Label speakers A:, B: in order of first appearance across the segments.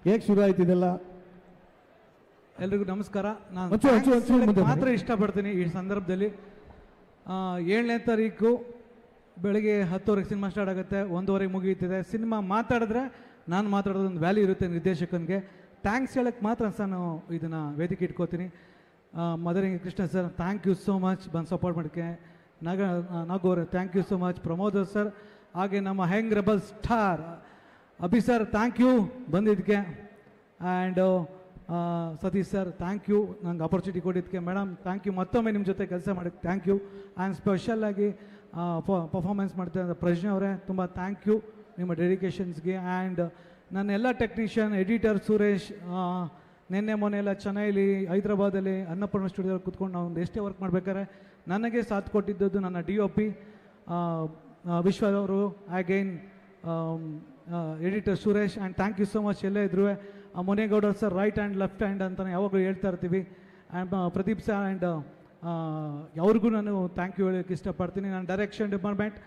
A: ಹೇಗೆ ಶುರು ಆಯ್ತು ಇದೆಲ್ಲ?
B: ಎಲ್ರಿಗೂ ನಮಸ್ಕಾರ. ನಾನು ಮಾತ್ರ ಇಷ್ಟಪಡ್ತೀನಿ ಈ ಸಂದರ್ಭದಲ್ಲಿ. 7ನೇ ತಾರೀಕು ಬೆಳಗ್ಗೆ 10 ಸಿನಿಮಾ ಸ್ಟಾರ್ಟ್ ಆಗುತ್ತೆ, 1:15 ಮುಗಿಯುತ್ತದೆ. ಸಿನಿಮಾ ಮಾತಾಡಿದ್ರೆ ನಾನು ಮಾತಾಡೋದೊಂದು ವ್ಯಾಲ್ಯೂ ಇರುತ್ತೆ ನಿರ್ದೇಶಕನಿಗೆ. ಥ್ಯಾಂಕ್ಸ್ ಹೇಳಕ್ಕೆ ಮಾತ್ರ ನಾನು ಇದನ್ನು ವೇದಿಕೆ ಇಟ್ಕೋತೀನಿ. ಮದರಿಂಗ್ Krishna sir, thank you so much ಬಂದು ಸಪೋರ್ಟ್ ಮಾಡೋಕ್ಕೆ. ನಾಗೋರೆ thank you so much. Pramod sir, ಹಾಗೆ ನಮ್ಮ ಹೆಂಗ್ rebel star Abhi sir, thank you ಬಂದಿದ್ದಕ್ಕೆ. And Satish sir, thank you ನಂಗೆ ಆಪರ್ಚುನಿಟಿ ಕೊಟ್ಟಿದ್ದಕ್ಕೆ. ಮೇಡಮ್ ಥ್ಯಾಂಕ್ ಯು, ಮತ್ತೊಮ್ಮೆ ನಿಮ್ಮ ಜೊತೆ ಕೆಲಸ ಮಾಡೋಕ್ಕೆ ಥ್ಯಾಂಕ್ ಯು. ಆ್ಯಂಡ್ ಸ್ಪೆಷಲಾಗಿ ಪರ್ಫಾರ್ಮೆನ್ಸ್ ಮಾಡ್ತಾ ಪ್ರಜ್ಞೆ ಅವರೇ, ತುಂಬ ಥ್ಯಾಂಕ್ ಯು ನಿಮ್ಮ ಡೆಡಿಕೇಶನ್ಸ್ಗೆ. ಆ್ಯಂಡ್ ನನ್ನ ಎಲ್ಲ ಟೆಕ್ನಿಷಿಯನ್, ಎಡಿಟರ್ ಸುರೇಶ್, ನಿನ್ನೆ ಮೊನ್ನೆ ಎಲ್ಲ ಚೆನ್ನೈಲಿ, ಹೈದ್ರಾಬಾದಲ್ಲಿ ಅನ್ನಪೂರ್ಣ ಸ್ಟುಡಿಯೋದಲ್ಲಿ ಕೂತ್ಕೊಂಡು ನಾವು ಒಂದು ಎಷ್ಟೇ ವರ್ಕ್ ಮಾಡ್ಬೇಕಾದ್ರೆ ನನಗೆ ಸಾಥ್ ಕೊಟ್ಟಿದ್ದದ್ದು ನನ್ನ DOP ವಿಶ್ವ ಅವರು, again editor Suresh. And thank you so much. ಎಲ್ಲೇ ಇದ್ರು ಮುನೇಗೌಡರ್ sir, right hand left hand ಅಂತಲೇ ಯಾವಾಗಲೂ ಹೇಳ್ತಾ ಇರ್ತೀವಿ. ಆ್ಯಂಡ್ ಪ್ರದೀಪ್ ಸರ್ ಆ್ಯಂಡ್ ಅವ್ರಿಗೂ ನಾನು ಥ್ಯಾಂಕ್ ಯು ಹೇಳೋಕ್ಕೆ ಇಷ್ಟಪಡ್ತೀನಿ. ನನ್ನ ಡೈರೆಕ್ಷನ್ ಡಿಪಾರ್ಟ್ಮೆಂಟ್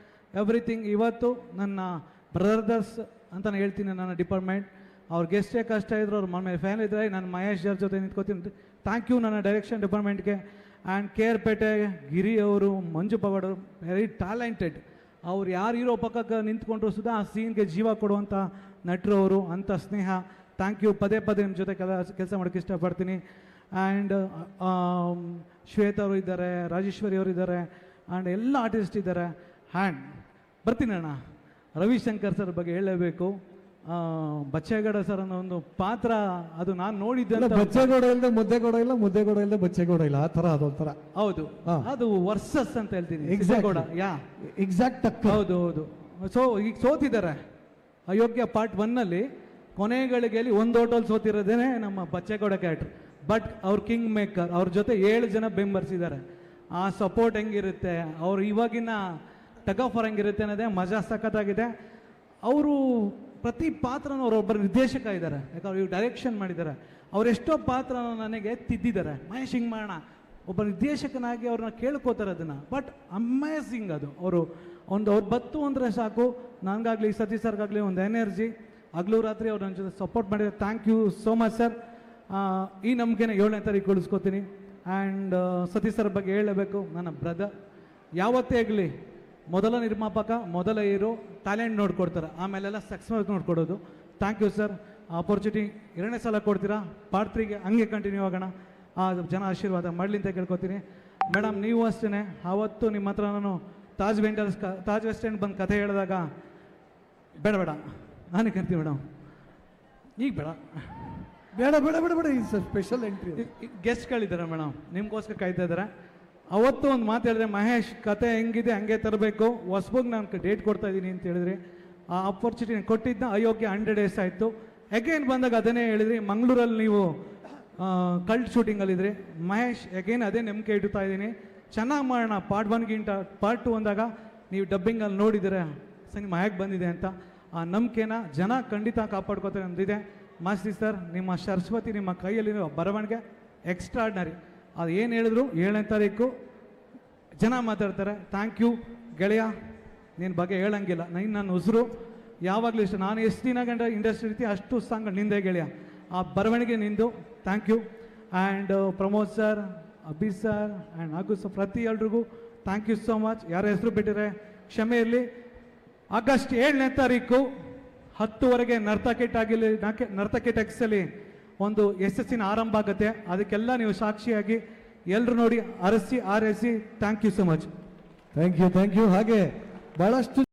B: ಎವ್ರಿಥಿಂಗ್. ಇವತ್ತು ನನ್ನ ಬ್ರದರ್ಸ್ ಅಂತಲೇ ಹೇಳ್ತೀನಿ ನನ್ನ ಡಿಪಾರ್ಟ್ಮೆಂಟ್. ಅವ್ರಿಗೆ ಎಷ್ಟೇ ಕಷ್ಟ ಇದ್ರು, ಅವ್ರ ಮನೆ ಫ್ಯಾನ್ ಇದ್ದರೆ ನಾನು ಮಹೇಶ್ ಜರ್ ಜೊತೆ ನಿಂತ್ಕೋತೀನಿ. ಥ್ಯಾಂಕ್ ಯು ನನ್ನ ಡೈರೆಕ್ಷನ್ ಡಿಪಾರ್ಟ್ಮೆಂಟ್ಗೆ. ಆ್ಯಂಡ್ KR ಗಿರಿ ಅವರು, ಮಂಜು ಪವಾಡ್ ಅವರು, ವೆರಿ ಟ್ಯಾಲೆಂಟೆಡ್. ಅವ್ರು ಯಾರು ಇರೋ ಪಕ್ಕಕ್ಕೆ ನಿಂತ್ಕೊಂಡ್ರು ಸುಧಾ ಆ ಸೀನ್ಗೆ ಜೀವ ಕೊಡುವಂಥ ನಟರು ಅವರು, ಅಂಥ ಸ್ನೇಹ. Thank you. ಪದೇ ನಿಮ್ಮ ಜೊತೆ ಕೆಲಸ ಮಾಡೋಕ್ಕೆ ಇಷ್ಟಪಡ್ತೀನಿ. ಆ್ಯಂಡ್ ಶ್ವೇತಾ ಅವರು ಇದ್ದಾರೆ, ರಾಜೇಶ್ವರಿ ಅವರು ಇದ್ದಾರೆ, ಆ್ಯಂಡ್ ಎಲ್ಲ ಆರ್ಟಿಸ್ಟ್ ಇದ್ದಾರೆ. ಹ್ಯಾಂಡ್ ಬರ್ತೀನಿ ಅಣ್ಣ. ರವಿಶಂಕರ್ ಸರ್ ಬಗ್ಗೆ ಹೇಳಲೇಬೇಕು. ಬಚ್ಚೇಗೌಡ ಸರ್ ಅನ್ನೋ ಒಂದು ಪಾತ್ರ, ಅದು ನಾನು ನೋಡಿದ್ದೆ.
A: ಬಚ್ಚೇಗೌಡ ಇಲ್ಲದೆ ಮುದ್ದೆಗೌಡ ಇಲ್ಲ, ಮುದ್ದೆಗೌಡ ಇಲ್ಲದೆ ಬಚ್ಚೇಗೌಡ ಇಲ್ಲ, ಆ ಥರ ಅದೊಂಥರ.
B: ಹೌದು, ಅದು ವರ್ಸಸ್ ಅಂತ ಹೇಳ್ತೀನಿ.
A: ಎಕ್ಸಾಕ್ಟ್.
B: ಹೌದು. ಈಗ ಸೋತಿದ್ದಾರೆ ಅಯೋಗ್ಯ ಪಾರ್ಟ್ 1ನಲ್ಲಿ. ಕೊನೆಗಳಿಗೆಯಲ್ಲಿ ಒಂದು ಹೋಟೆಲ್ ಸೋತಿರೋದೇನೆ ನಮ್ಮ ಬಚ್ಚೇಗೌಡ ಕ್ಯಾರೆಕ್ಟರ್. ಬಟ್ ಅವ್ರ ಕಿಂಗ್ ಮೇಕರ್, ಅವ್ರ ಜೊತೆ 7 ಜನ ಬೆಂಬರ್ಸಿದ್ದಾರೆ. ಆ ಸಪೋರ್ಟ್ ಹೆಂಗಿರುತ್ತೆ, ಅವ್ರು ಇವಾಗಿನ ಟಗ್ ಆಫ್ ವಾರ್ ಹೆಂಗಿರುತ್ತೆ ಅನ್ನೋದೇ ಮಜಾ ಸಖತ್ತಾಗಿದೆ. ಅವರು ಪ್ರತಿ ಪಾತ್ರನೂ ಅವರೊಬ್ಬರು ನಿರ್ದೇಶಕ ಇದ್ದಾರೆ, ಯಾಕಂದ್ರೆ ಇವ್ರು ಡೈರೆಕ್ಷನ್ ಮಾಡಿದ್ದಾರೆ. ಅವರೆಷ್ಟೋ ಪಾತ್ರನ ನನಗೆ ತಿದ್ದಿದ್ದಾರೆ. ಮಹೇಶ್ ಹಿಂಗೆ ಮಾಡೋಣ, ಒಬ್ಬ ನಿರ್ದೇಶಕನಾಗಿ ಅವ್ರನ್ನ ಕೇಳ್ಕೋತಾರೆ ಅದನ್ನು. ಬಟ್ ಅಮೇಝಿಂಗ್ ಅದು. ಅವ್ರು ಬತ್ತು ಅಂದರೆ ಸಾಕು, ನನಗಾಗಲಿ ಸತೀಶ್ ಸರ್ಗಾಗಲಿ ಒಂದು ಎನರ್ಜಿ. ಹಗಲು ರಾತ್ರಿ ಅವ್ರು ನನ್ನ ಜೊತೆ ಸಪೋರ್ಟ್ ಮಾಡಿದ್ದಾರೆ. Thank you so much sir. ಈ ನಂಬಿಕೆನ 7ನೇ ತಾರೀಕು ಉಳಿಸ್ಕೋತೀನಿ. ಆ್ಯಂಡ್ ಸತೀಶ್ ಸರ್ ಬಗ್ಗೆ ಹೇಳಬೇಕು, ನನ್ನ ಬ್ರದರ್. ಯಾವತ್ತೇ ಆಗಲಿ ಮೊದಲ ನಿರ್ಮಾಪಕ, ಮೊದಲ ಹೀರೋ, ಟ್ಯಾಲೆಂಟ್ ನೋಡ್ಕೊಡ್ತಾರೆ, ಆಮೇಲೆಲ್ಲ ಸಕ್ಸಸ್ ನೋಡ್ಕೊಡೋದು. Thank you sir. ಆಪರ್ಚುನಿಟಿ 2ನೇ ಸಲ ಕೊಡ್ತೀರಾ. ಪಾರ್ಟ್ 3ಗೆ ಹಂಗೆ ಕಂಟಿನ್ಯೂ ಆಗೋಣ. ಜನ ಆಶೀರ್ವಾದ ಮಾಡಲಿ ಅಂತ ಕೇಳ್ಕೊತೀನಿ. ಮೇಡಮ್ ನೀವು ಅಷ್ಟೇ, ಆವತ್ತು ನಿಮ್ಮ ಹತ್ರ ನಾನು ತಾಜ್ ವೆಸ್ಟ್ ಎಂಡ್ ಬಂದು ಕಥೆ ಹೇಳಿದಾಗ ಬೇಡ ನಾನೇ ಕರ್ತೀನಿ ಮೇಡಮ್, ಈಗ ಬೇಡ ಈ ಸ್ಪೆಷಲ್ ಎಂಟ್ರಿ ಗೆಸ್ಟ್ಗಳಿದ್ದಾರೆ ಮೇಡಮ್, ನಿಮ್ಗೋಸ್ಕರ ಕಾಯ್ತಾ ಇದ್ದಾರೆ. ಅವತ್ತು ಒಂದು ಮಾತು ಹೇಳಿದ್ರೆ, ಮಹೇಶ್ ಕತೆ ಹೆಂಗಿದೆ ಹಂಗೆ ತರಬೇಕು, ಹೊಸಬಾಗಿ ನಾನು ಡೇಟ್ ಕೊಡ್ತಾ ಇದ್ದೀನಿ ಅಂತ ಹೇಳಿದ್ರಿ. ಆ ಆಪರ್ಚುನಿಟಿ ಕೊಟ್ಟಿದ್ದ ಅಯೋಗ್ಯ 100 ಡೇಸ್ ಆಯಿತು. ಅಗೇನ್ ಬಂದಾಗ ಅದನ್ನೇ ಹೇಳಿದ್ರಿ. ಮಂಗಳೂರಲ್ಲಿ ನೀವು ಕಲ್ಟ್ ಶೂಟಿಂಗಲ್ಲಿದ್ರಿ. ಮಹೇಶ್ ಅಗೇನ್ ಅದೇ ನಂಬಿಕೆ ಇಡ್ತಾ ಇದ್ದೀನಿ, ಚೆನ್ನಾಗಿ ಮಾಡೋಣ. ಪಾರ್ಟ್ 1ಗಿಂತ ಪಾರ್ಟ್ 2 ಅಂದಾಗ ನೀವು ಡಬ್ಬಿಂಗಲ್ಲಿ ನೋಡಿದರೆ ಸಿನಿಮಾ ಹೇಗೆ ಬಂದಿದೆ ಅಂತ. ಆ ನಂಬಿಕೆನ ಜನ ಖಂಡಿತ ಕಾಪಾಡ್ಕೋತಾರೆ ಅಂದಿದೆ. ಮಾಸ್ತಿ ಸರ್, ನಿಮ್ಮ ಸರಸ್ವತಿ ನಿಮ್ಮ ಕೈಯಲ್ಲಿರೋ ಬರವಣಿಗೆ ಎಕ್ಸ್ಟ್ರಾರ್ಡಿನರಿ. ಅದು ಏನು ಹೇಳಿದ್ರು 7ನೇ ತಾರೀಕು ಜನ ಮಾತಾಡ್ತಾರೆ. ಥ್ಯಾಂಕ್ ಯು ಗೆಳೆಯ, ನಿನ್ನ ಬಗ್ಗೆ ಹೇಳಂಗಿಲ್ಲ. ನನ್ನ ಉಸಿರು ಯಾವಾಗಲೂ ಇಷ್ಟ. ನಾನು ಎಷ್ಟು ದಿನ ಗಂಟ ಇಂಡಸ್ಟ್ರಿ ಇರ್ತೀವಿ ಅಷ್ಟು ಸಾಂಗ್ ನಿಂದೆ ಗೆಳೆಯ. ಆ ಬರವಣಿಗೆ ನಿಂದು. Thank you. And Pramod sir, Abhi sir and ಹಾಗೂ ಸರ್, ಪ್ರತಿ ಎಲ್ರಿಗೂ ಥ್ಯಾಂಕ್ ಯು ಸೋ ಮಚ್. ಯಾರ ಹೆಸರು ಬಿಟ್ಟಿದ್ರೆ ಕ್ಷಮೆ ಇರಲಿ. ಆಗಸ್ಟ್ 7ನೇ ತಾರೀಕು 10ವರೆಗೆ ನರ್ತಕಿ ಟೆಕ್ಸಲ್ಲಿ ಒಂದು ಯಶಸ್ಸಿನ ಆರಂಭ ಆಗುತ್ತೆ. ಅದಕ್ಕೆಲ್ಲ ನೀವು ಸಾಕ್ಷಿಯಾಗಿ ಎಲ್ಲರೂ ನೋಡಿ ಆರೈಸಿ. Thank you so much.
A: Thank you. ಹಾಗೆ ಬಹಳಷ್ಟು